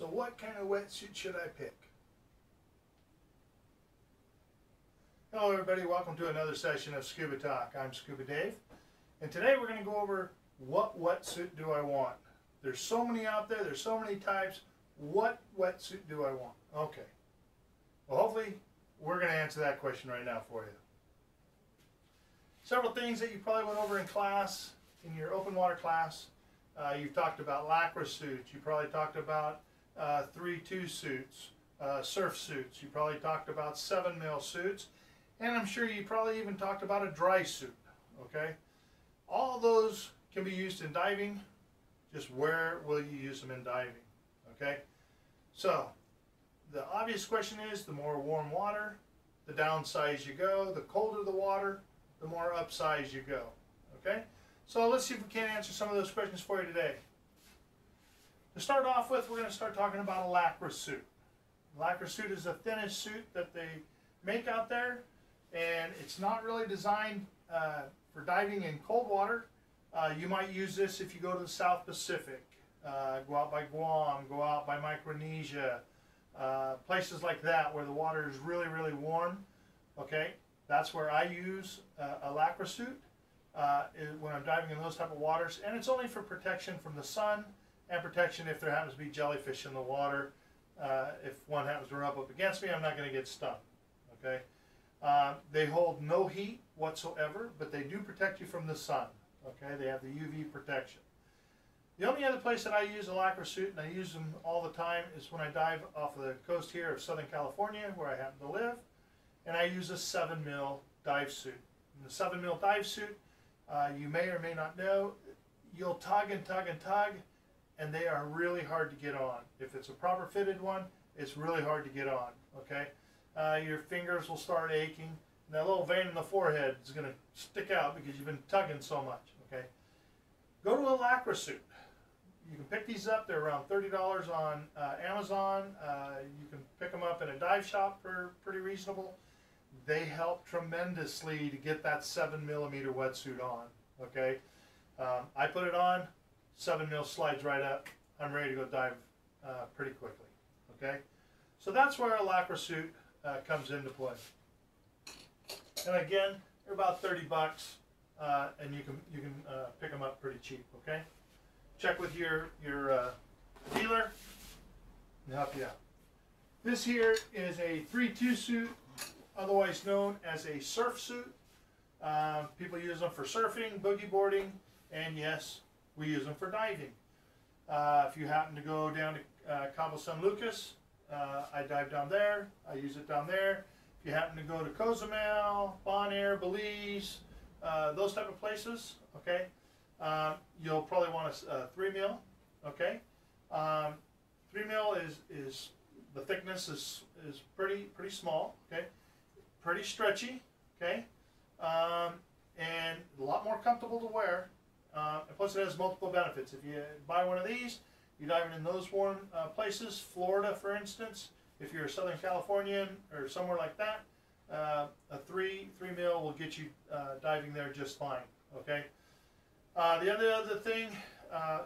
So what kind of wetsuit should I pick? Hello everybody, welcome to another session of Scuba Talk. I'm Scuba Dave, and today we're going to go over what wetsuit do I want. There's so many out there, there's so many types. What wetsuit do I want? Okay. Well, hopefully we're going to answer that question right now for you. Several things that you probably went over in class, in your open water class. You've talked about lacquer suits. You probably talked about 3-2 suits, surf suits. You probably talked about 7mm suits. And I'm sure you probably even talked about a dry suit, okay? All those can be used in diving. Just where will you use them in diving, okay? So, the obvious question is, the more warm water, the downsize you go. The colder the water, the more upsize you go, okay? So let's see if we can answer some of those questions for you today. To start off with, we're going to start talking about a lacquer suit. A lacquer suit is the thinnest suit that they make out there. And it's not really designed for diving in cold water. You might use this if you go to the South Pacific, go out by Guam, go out by Micronesia, places like that where the water is really, really warm. Okay, that's where I use a lacquer suit when I'm diving in those type of waters. And it's only for protection from the sun and protection if there happens to be jellyfish in the water. If one happens to rub up against me, I'm not going to get stung. Okay. They hold no heat whatsoever, but they do protect you from the sun. Okay, they have the UV protection. The only other place that I use a lacquer suit, and I use them all the time, is when I dive off of the coast here of Southern California, where I happen to live, and I use a 7mm dive suit. In the 7mm dive suit, you may or may not know, you'll tug and tug and tug, and they are really hard to get on. If it's a proper fitted one, it's really hard to get on. Okay. Your fingers will start aching, and that little vein in the forehead is going to stick out because you've been tugging so much. Okay, go to a lacquer suit. You can pick these up. They're around $30 on Amazon. You can pick them up in a dive shop for pretty reasonable. They help tremendously to get that 7mm wetsuit on. Okay, I put it on. 7mm slides right up. I'm ready to go dive pretty quickly. Okay, so that's where a lacquer suit comes into play. And again, they're about 30 bucks, and you can pick them up pretty cheap. Okay, check with your dealer and help you out. This here is a 3-2 suit, otherwise known as a surf suit. People use them for surfing, boogie boarding, and yes, we use them for diving. If you happen to go down to Cabo San Lucas, I dive down there. I use it down there. If you happen to go to Cozumel, Bonaire, Belize, those type of places, okay, you'll probably want a 3mm. Okay, 3mm is the thickness is pretty small. Okay, pretty stretchy. Okay, and a lot more comfortable to wear. And plus, it has multiple benefits. If you buy one of these, you're diving in those warm places, Florida, for instance. If you're a Southern Californian or somewhere like that, a 3mm will get you diving there just fine. Okay. The other thing,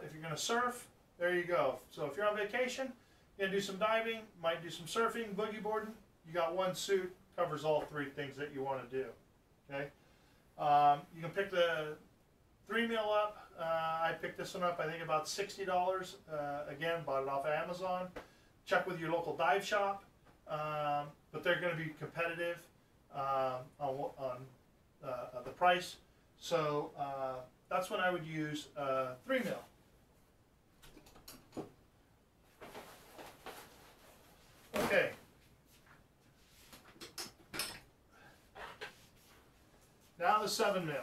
if you're going to surf, there you go. So if you're on vacation, you're going to do some diving, might do some surfing, boogie boarding. You got one suit, covers all three things that you want to do. Okay. You can pick the 3mm up. I picked this one up, I think about $60. Again, bought it off of Amazon. Check with your local dive shop, but they're going to be competitive on the price. So that's when I would use 3mm. Okay. Now the 7mm.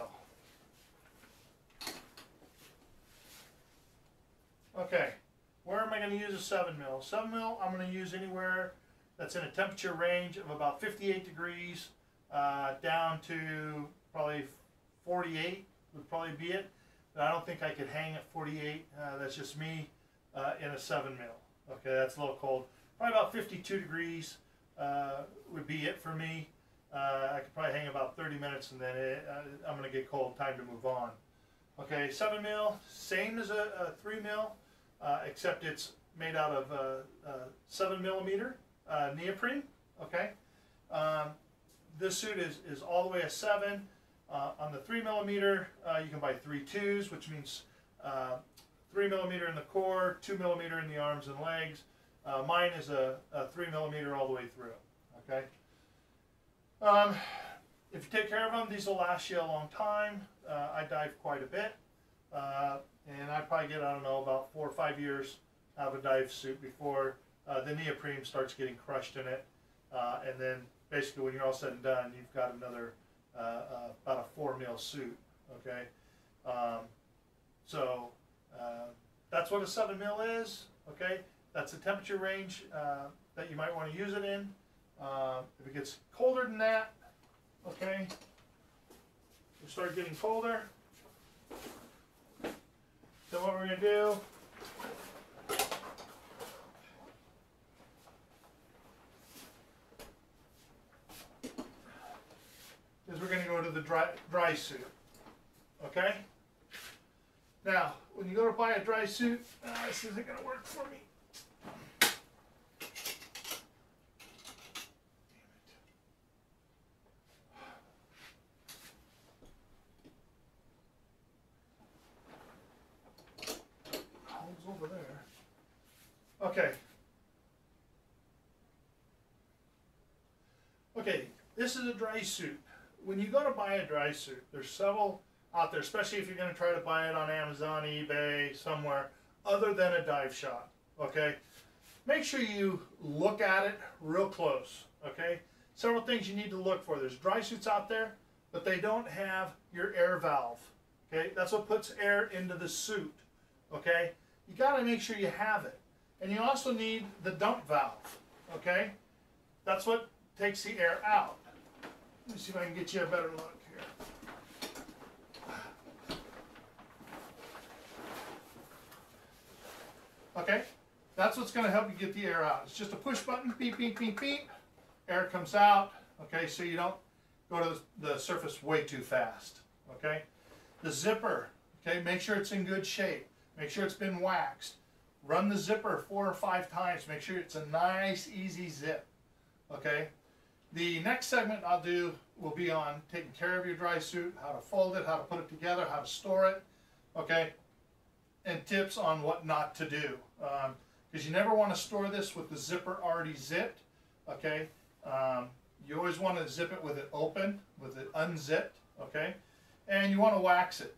Okay, where am I going to use a 7mm? 7mm I'm going to use anywhere that's in a temperature range of about 58 degrees down to probably 48 would probably be it. But I don't think I could hang at 48. That's just me in a 7mm. Okay, that's a little cold. Probably about 52 degrees would be it for me. I could probably hang about 30 minutes and then I'm going to get cold. Time to move on. Okay, 7mm, same as a 3mm, except it's made out of 7mm neoprene. Okay, this suit is all the way a 7. On the 3mm, you can buy 3 2s, which means 3mm in the core, 2mm in the arms and legs. Mine is a 3mm all the way through. Okay. If you take care of them, these will last you a long time. I dive quite a bit, and I probably get, I don't know, about 4 or 5 years out of a dive suit before the neoprene starts getting crushed in it, and then basically when you're all said and done, you've got another about a 4mm suit. Okay, so that's what a 7mm is. Okay, that's the temperature range that you might want to use it in. If it gets colder than that, okay, we start getting colder, then what we're going to do is we're going to go to the dry suit. Okay? Now, when you go to buy a dry suit, this isn't going to work for me. Over there. Okay. Okay, this is a dry suit. When you go to buy a dry suit, there's several out there, especially if you're going to try to buy it on Amazon, eBay, somewhere other than a dive shop. Okay, make sure you look at it real close. Okay, several things you need to look for. There's dry suits out there, but they don't have your air valve. Okay, that's what puts air into the suit. Okay, you got to make sure you have it, and you also need the dump valve. Okay, that's what takes the air out. Let me see if I can get you a better look here. Okay, that's what's going to help you get the air out. It's just a push button, beep, beep, beep, beep. Air comes out, okay, so you don't go to the surface way too fast, okay? The zipper, okay, make sure it's in good shape. Make sure it's been waxed. Run the zipper 4 or 5 times. Make sure it's a nice, easy zip, okay? The next segment I'll do will be on taking care of your dry suit, how to fold it, how to put it together, how to store it, okay? And tips on what not to do. Because you never want to store this with the zipper already zipped, okay? You always want to zip it with it open, with it unzipped, okay? And you want to wax it.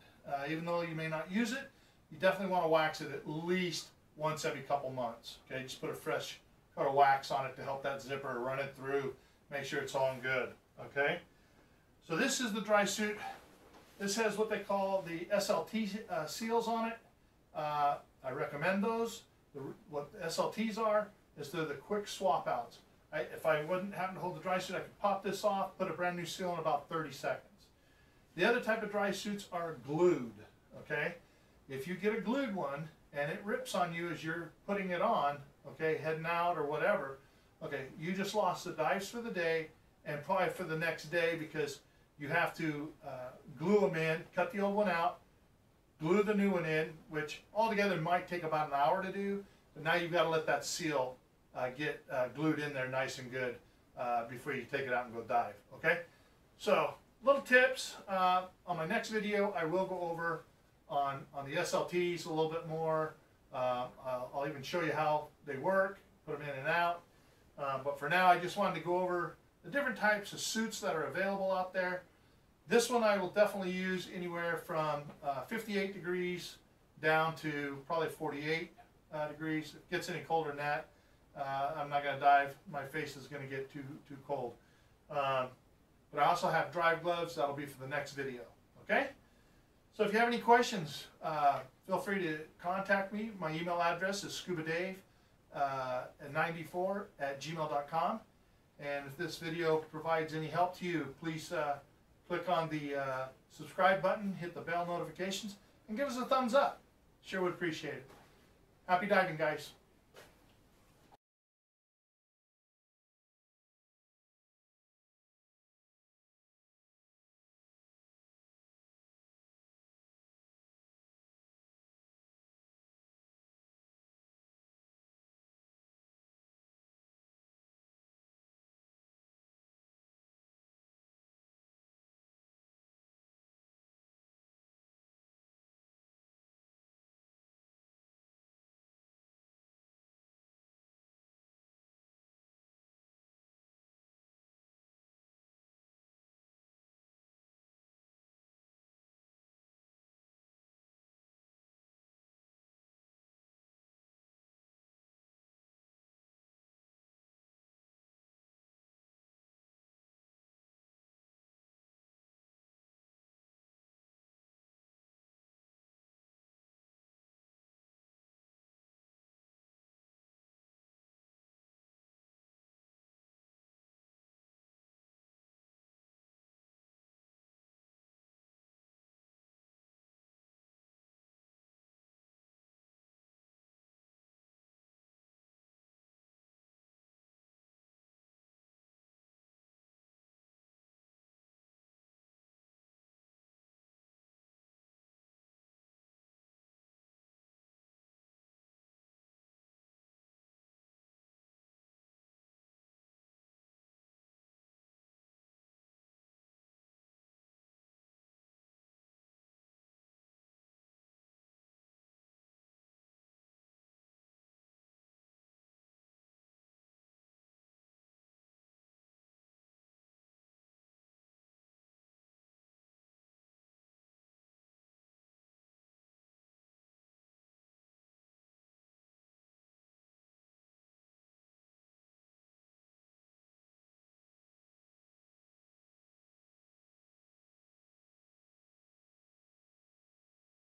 Even though you may not use it, you definitely want to wax it at least once every couple months, okay? Just put a fresh coat of wax on it to help that zipper, run it through, make sure it's all good, okay? So this is the dry suit. This has what they call the SLT seals on it. I recommend those. What the SLTs are is they're the quick swap outs. If I wouldn't happen to hold the dry suit, I could pop this off, put a brand new seal in about 30 seconds. The other type of dry suits are glued, okay? If you get a glued one and it rips on you as you're putting it on, okay, heading out or whatever, okay, you just lost the dives for the day and probably for the next day, because you have to glue them in, cut the old one out, glue the new one in, which altogether might take about an hour to do, but now you've got to let that seal get glued in there nice and good before you take it out and go dive, okay? So, little tips. On my next video, I will go over on the SLTs a little bit more. I'll even show you how they work, put them in and out. But for now, I just wanted to go over the different types of suits that are available out there. This one I will definitely use anywhere from 58 degrees down to probably 48 degrees. If it gets any colder than that, I'm not going to dive. My face is going to get too cold. But I also have drive gloves. That'll be for the next video. Okay? So if you have any questions, feel free to contact me. My email address is scubadave94@gmail.com. And if this video provides any help to you, please click on the subscribe button, hit the bell notifications, and give us a thumbs up. Sure would appreciate it. Happy diving, guys.